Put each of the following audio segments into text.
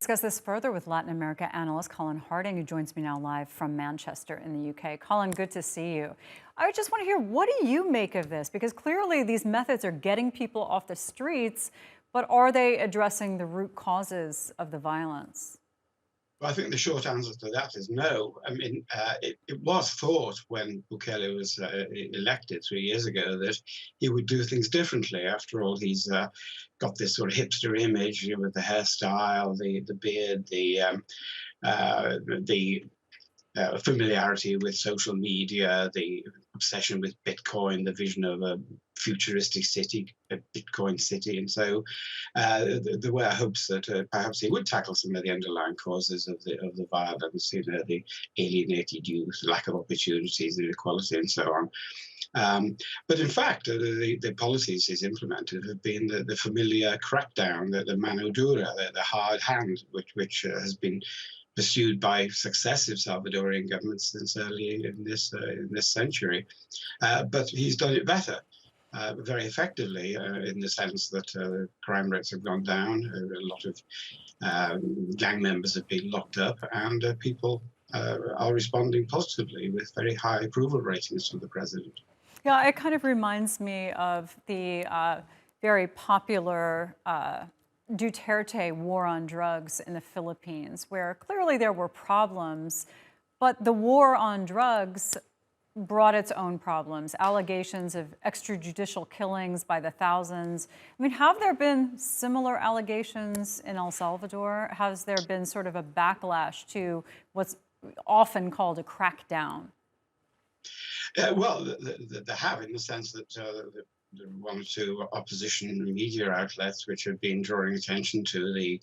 Discuss this further with Latin America analyst Colin Harding, who joins me now live from Manchester in the UK. Colin, good to see you. I just want to hear, what do you make of this? Because clearly these methods are getting people off the streets, but are they addressing the root causes of the violence? Well, I think the short answer to that is no. I mean, it was thought when Bukele was elected 3 years ago that he would do things differently. After all, he's got this sort of hipster image, with the hairstyle, the beard, the familiarity with social media, the obsession with Bitcoin, the vision of a futuristic city, a Bitcoin city. And so there were hopes that perhaps he would tackle some of the underlying causes of the violence, the alienated youth, lack of opportunities, inequality, and so on. But in fact, the policies he's implemented have been the familiar crackdown, the mano dura, the hard hand, which has been pursued by successive Salvadorian governments since early in this century. But he's done it better, very effectively, in the sense that crime rates have gone down, a lot of gang members have been locked up, and people are responding positively with very high approval ratings from the president. Yeah, it kind of reminds me of the very popular Duterte war on drugs in the Philippines, where clearly there were problems, but the war on drugs brought its own problems, allegations of extrajudicial killings by the thousands. I mean, have there been similar allegations in El Salvador? Has there been sort of a backlash to what's often called a crackdown? Well, they have, in the sense that the one or two opposition media outlets which have been drawing attention to the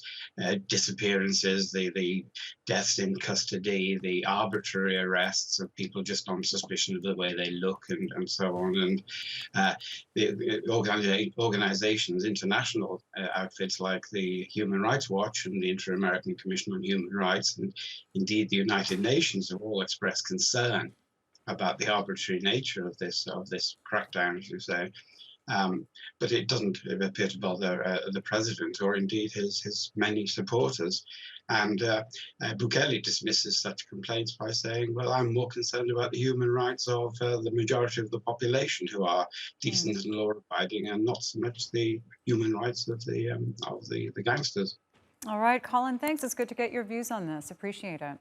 disappearances, the deaths in custody, the arbitrary arrests of people just on suspicion of the way they look, and so on. And the organizations, international outfits like the Human Rights Watch and the Inter-American Commission on Human Rights, and indeed the United Nations, have all expressed concern about the arbitrary nature of this crackdown, as you say. But it doesn't appear to bother the president, or indeed his many supporters. And Bukele dismisses such complaints by saying, well, I'm more concerned about the human rights of the majority of the population, who are decent and law-abiding, and not so much the human rights of the gangsters. All right, Colin, thanks. It's good to get your views on this. Appreciate it.